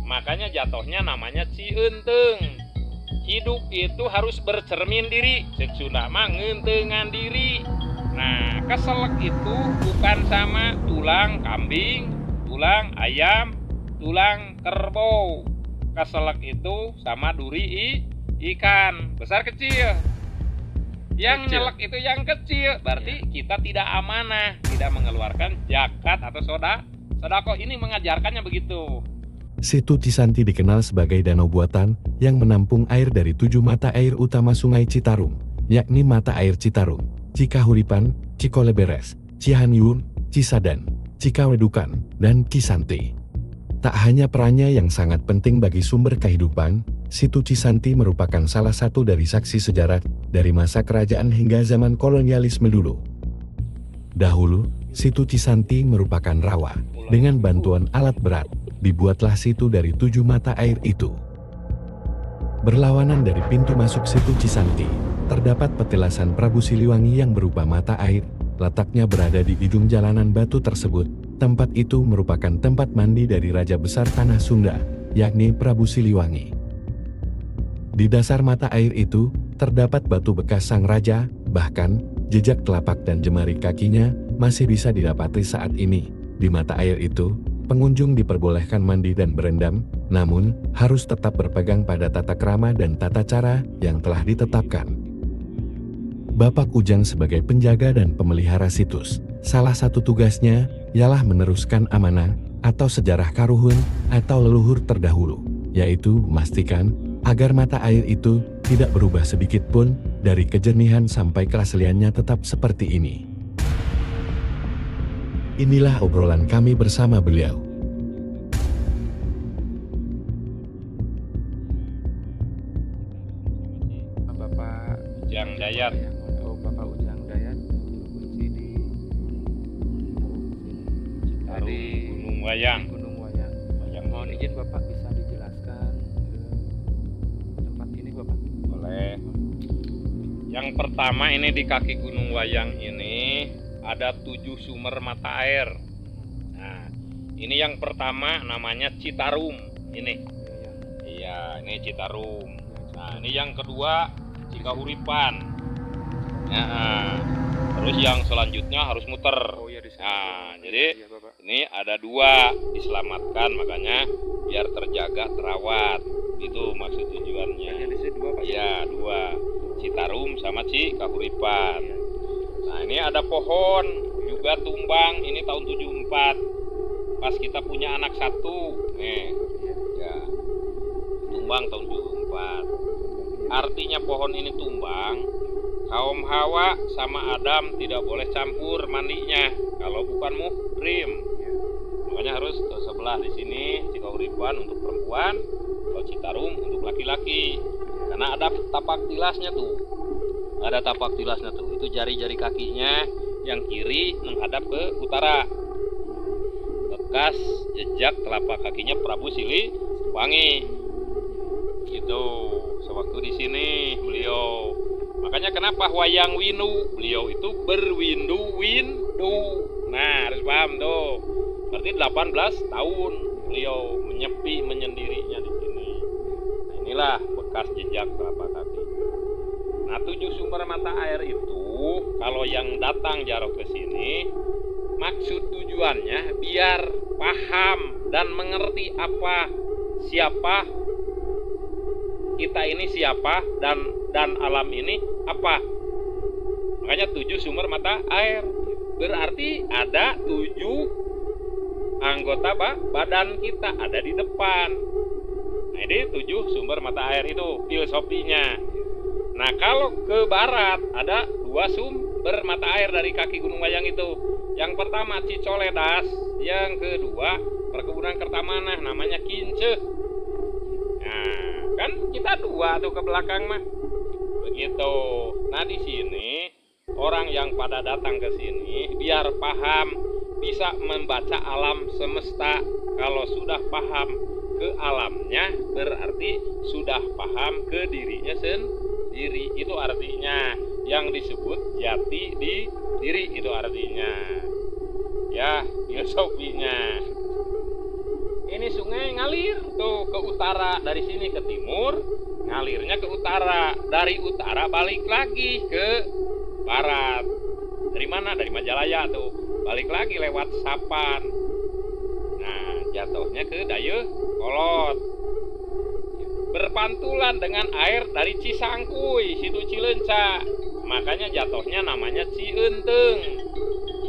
makanya jatuhnya namanya cienteng. Hidup itu harus bercermin diri, cek Sunda mah ngentengan diri. Nah, keselak itu bukan sama tulang kambing, tulang ayam, tulang kerbau. Keselak itu sama duri ikan, besar kecil. Yang nyelek itu yang kecil, berarti kita tidak amanah, tidak mengeluarkan zakat atau sodako. Ini mengajarkannya begitu. Situ Cisanti dikenal sebagai danau buatan yang menampung air dari 7 mata air utama Sungai Citarum, yakni mata air Citarum, Cikahuripan, Cikoleberes, Cihaniyun, Cisadan, Cikawedukan, dan Cisanti. Tak hanya perannya yang sangat penting bagi sumber kehidupan, Situ Cisanti merupakan salah satu dari saksi sejarah dari masa kerajaan hingga zaman kolonialisme dulu. Dahulu, Situ Cisanti merupakan rawa. Dengan bantuan alat berat, dibuatlah situ dari 7 mata air itu. Berlawanan dari pintu masuk Situ Cisanti, terdapat petilasan Prabu Siliwangi yang berupa mata air, letaknya berada di ujung jalanan batu tersebut. Tempat itu merupakan tempat mandi dari Raja Besar Tanah Sunda, yakni Prabu Siliwangi. Di dasar mata air itu, terdapat batu bekas sang raja, bahkan jejak telapak dan jemari kakinya masih bisa didapati saat ini. Di mata air itu, pengunjung diperbolehkan mandi dan berendam, namun harus tetap berpegang pada tata krama dan tata cara yang telah ditetapkan. Bapak Ujang sebagai penjaga dan pemelihara situs, salah satu tugasnya ialah meneruskan amanah atau sejarah karuhun atau leluhur terdahulu, yaitu memastikan agar mata air itu tidak berubah sedikit pun dari kejernihan sampai keasliannya tetap seperti ini. Inilah obrolan kami bersama beliau. Bapak Ujang Dayat. Bapak Ujang Dayat kunci di Gunung Wayang. Gunung Wayang. Mohon izin Bapak bisa dijelaskan tempat ini Bapak? Boleh. Yang pertama ini di kaki Gunung Wayang ini ada 7 sumber mata air. Nah, ini yang pertama namanya Citarum. Ini. Iya, ini Citarum. Nah, ini yang kedua Cikahuripan. Nah, terus yang selanjutnya harus muter. Nah, jadi ini ada 2 diselamatkan, makanya biar terjaga terawat. Itu maksud tujuannya. Iya, 2. Citarum sama Cikahuripan. Nah, ini ada pohon juga tumbang, ini tahun 74 pas kita punya anak 1 nih ya, tumbang tahun 74. Artinya pohon ini tumbang, kaum Hawa sama Adam tidak boleh campur mandinya kalau bukan muhrim, makanya harus sebelah di sini Cikahuripan untuk perempuan, kalau Citarum untuk laki-laki, karena ada tapak tilasnya tuh. Ada tapak tilasnya tuh, itu jari-jari kakinya yang kiri menghadap ke utara. Bekas jejak telapak kakinya Prabu Siliwangi. Gitu. Sewaktu di sini beliau. Makanya kenapa wayang windu? Beliau itu berwindu-windu. Nah, harus paham tuh. Berarti 18 tahun beliau menyepi menyendirinya di sini. Nah, inilah bekas jejak telapak kaki. Nah, 7 sumber mata air itu kalau yang datang jarok ke sini, maksud tujuannya biar paham dan mengerti siapa kita ini, siapa dan alam ini apa. Makanya 7 sumber mata air. Berarti ada 7 anggota badan kita ada di depan. Nah, ini 7 sumber mata air itu filosofinya. Nah, kalau ke barat ada 2 sumber mata air dari kaki Gunung Wayang itu. Yang pertama Cicoledas, yang kedua perkebunan Kertamanah namanya Kince. Nah, kan kita 2 tuh ke belakang mah. Begitu. Nah, di sini orang yang pada datang ke sini biar paham, bisa membaca alam semesta. Kalau sudah paham ke alamnya berarti sudah paham ke dirinya sendiri. Itu artinya yang disebut jati di diri, itu artinya ya filosofinya. ini sungai ngalir tuh ke utara, dari sini ke timur, ngalirnya ke utara, dari utara balik lagi ke barat. Dari mana? Dari Majalaya tuh, balik lagi lewat Sapan. Nah, jatuhnya ke Dayakolot, berpantulan dengan air dari Cisangkuy, situ Cileunca. Makanya jatuhnya namanya Cienteng.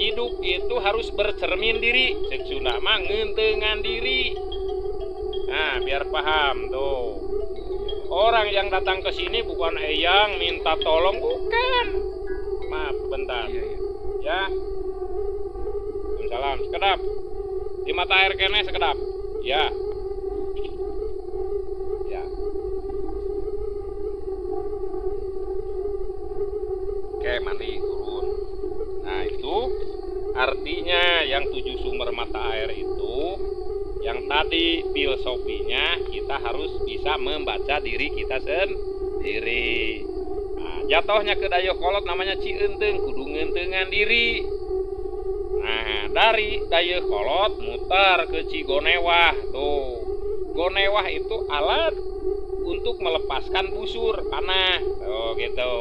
Hidup itu harus bercermin diri, cek Sunda mah ngentengan diri. Nah, biar paham tuh. Orang yang datang ke sini bukan eyang minta tolong, bukan. Maaf, bentar. Iya, iya. Ya. Salam, sekedap. Di mata air kene sekedap. Ya. Ya. Oke, mandi turun. Nah, itu artinya yang 7 sumber mata air itu, yang tadi filosofinya kita harus bisa membaca diri kita sendiri. Nah, jatuhnya ke Dayakolot namanya Cienteng, kudu ngentengan diri. Nah, dari Dayakolot mutar ke Cigonewah tuh. Gonewah itu alat untuk melepaskan busur panah. Tuh gitu.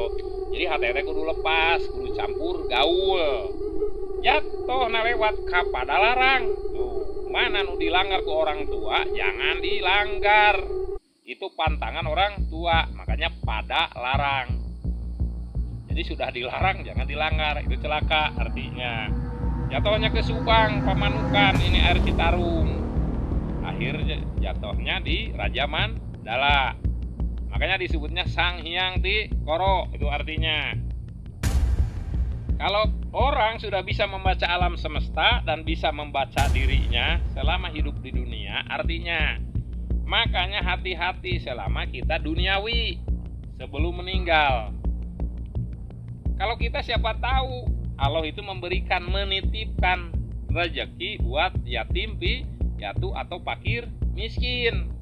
Jadi HTT kudu lepas, kudu campur gaul. Jatuh na lewat ka Padalarang. Tuh, mana nu dilanggar ku orang tua, jangan dilanggar. Itu pantangan orang tua, makanya Padalarang. Jadi sudah dilarang, jangan dilanggar. Itu celaka artinya. Jatuhnya ke Subang, Pamanukan, ini air Citarum. Akhirnya jatuhnya di Raja Mandala. Makanya disebutnya Sang Hyang Tikoro, itu artinya. Kalau orang sudah bisa membaca alam semesta dan bisa membaca dirinya selama hidup di dunia, artinya makanya hati-hati selama kita duniawi sebelum meninggal. Kalau kita siapa tahu Allah itu memberikan, menitipkan rezeki buat yatim piatu atau fakir miskin.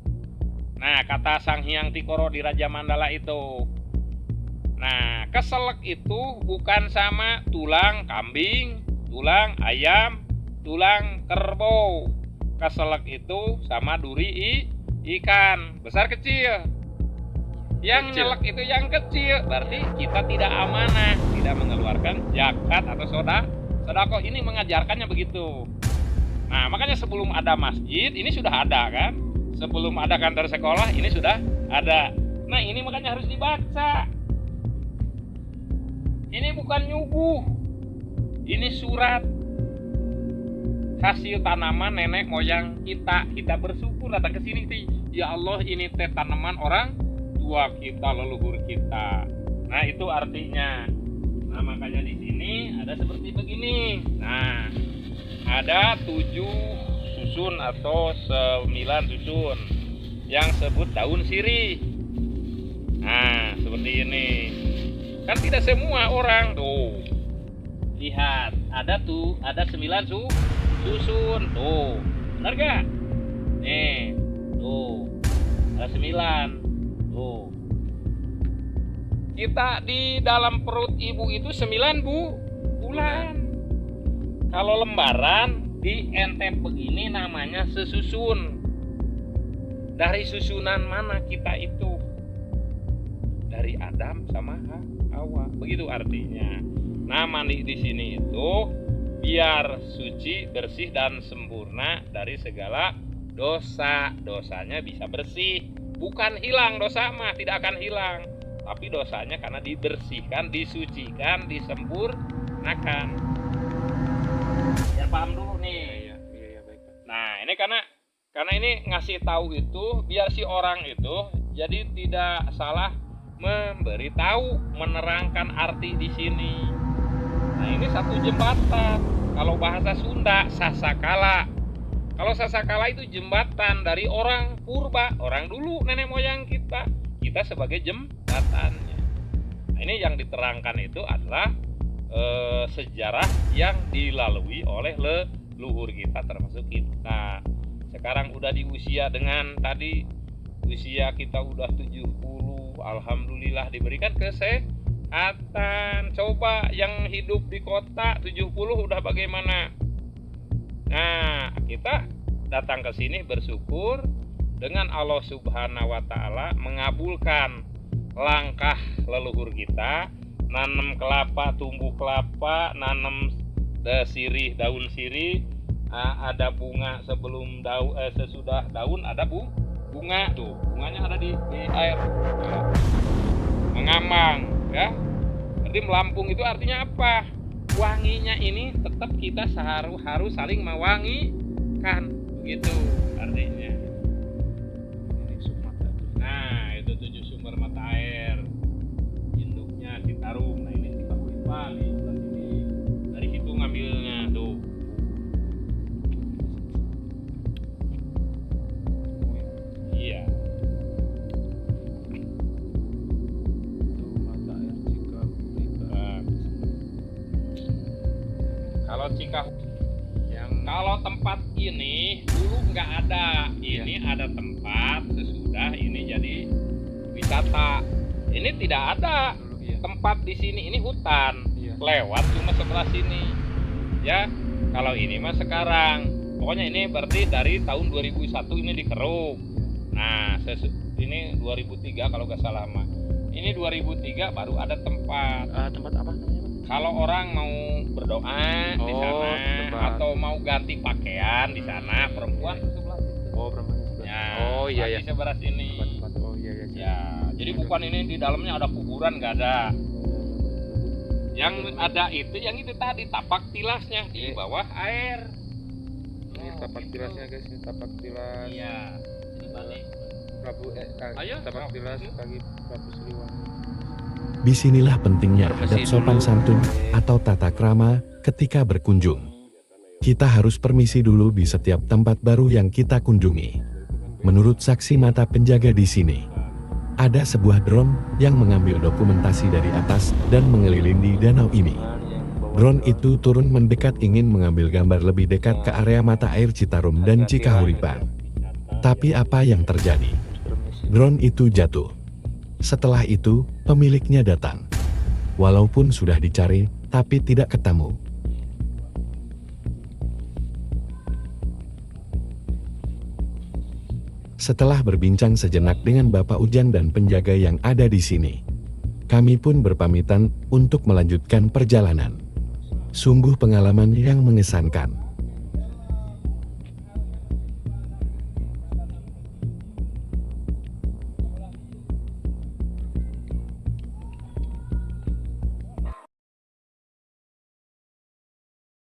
Nah, kata Sang Hyang Tikoro di Raja Mandala itu. Nah, keselek itu bukan sama tulang kambing, tulang ayam, tulang kerbau. Keselek itu sama duri ikan, besar kecil. Yang nyelek itu yang kecil, berarti kita tidak amanah, tidak mengeluarkan zakat atau sedekah. Ini mengajarkannya begitu. Nah, makanya sebelum ada masjid, ini sudah ada kan? Sebelum ada kantor sekolah, ini sudah ada. Nah, ini makanya harus dibaca. Ini bukan nyuguh. Ini surat hasil tanaman nenek moyang kita. Kita bersyukur datang ke sini. Ya Allah, ini teh tanaman orang tua kita, leluhur kita. Nah, itu artinya. Nah, makanya di sini ada seperti begini. Nah, ada 7 susun atau 9 susun yang sebut daun sirih. Nah, seperti ini. Kan tidak semua orang tuh. Lihat, ada 9 susun tuh. Benar gak? Nih, tuh. Ada 9. Tuh. Kita di dalam perut ibu itu 9 bulan. Kalau lembaran di entep begini namanya sesusun. Dari susunan mana kita itu? Dari Adam sama Hawa. Begitu artinya. Nah, mandi di sini itu biar suci, bersih dan sempurna dari segala dosa. Dosanya bisa bersih. Bukan hilang dosa mah, tidak akan hilang. Tapi dosanya karena dibersihkan, disucikan, disempurnakan. Biar paham dulu nih. Iya, baik. Nah, ini karena ini ngasih tahu itu biar si orang itu jadi tidak salah memberitahu, menerangkan arti di sini. Nah, ini satu jembatan. Kalau bahasa Sunda, sasakala. Kalau sasakala itu jembatan dari orang purba, orang dulu, nenek moyang kita. Kita sebagai jembatannya. Nah, ini yang diterangkan itu adalah sejarah yang dilalui oleh leluhur kita, termasuk kita. Sekarang udah di usia dengan tadi usia kita udah 70, alhamdulillah diberikan kesehatan. Coba yang hidup di kota 70 udah bagaimana? Nah, kita datang ke sini bersyukur dengan Allah Subhanahu wa Ta'ala mengabulkan langkah leluhur kita, nanam kelapa, tumbuh kelapa, nanam sirih, daun sirih, ada bunga sebelum daun, sesudah daun ada bunga tuh, bunganya ada di air, mengambang, ya. Jadi melampung itu artinya apa? Wanginya ini tetap kita harus saling mewangikan, begitu artinya. Nah, itu 7 sumber mata air. Induknya Citarum. Nah, ini Cikahuripan nih, sebelah sini. Dari situ ngambilnya tuh. Iya. Kalau kalau tempat ini dulu nggak ada, ini ada tempat, sesudah ini jadi wisata. Ini tidak ada tempat di sini, ini hutan, lewat cuma sebelah sini. Ya, kalau ini mah sekarang, pokoknya ini berarti dari tahun 2001 ini dikeruk. Nah, ini 2003 kalau nggak salah mah. Ini 2003 baru ada tempat. Tempat apa namanya? Kalau orang mau berdoa di sana tempat. atau mau ganti pakaian di sana, perempuan sebelah situ. Oh, perempuan sebelah. Ya, Oh iya ya. di sebelah sini. Tempat. Oh iya ya. Ya, jadi bukan ini di dalamnya ada kuburan, nggak ada. Yang ada itu, yang itu tadi tapak tilasnya di bawah air. Ini tapak gitu. tilasnya guys, ini tapak tilas. Iya. Ini balik. Ayo, tapak tilas bagi Prabu Siliwangi. Disinilah pentingnya adab sopan santun atau tata krama ketika berkunjung. Kita harus permisi dulu di setiap tempat baru yang kita kunjungi. Menurut saksi mata penjaga di sini, ada sebuah drone yang mengambil dokumentasi dari atas dan mengelilingi danau ini. Drone itu turun mendekat ingin mengambil gambar lebih dekat ke area mata air Citarum dan Cikahuripan. Tapi apa yang terjadi? Drone itu jatuh. Setelah itu, pemiliknya datang. Walaupun sudah dicari, tapi tidak ketemu. Setelah berbincang sejenak dengan Bapak Ujang dan penjaga yang ada di sini, kami pun berpamitan untuk melanjutkan perjalanan. Sungguh pengalaman yang mengesankan.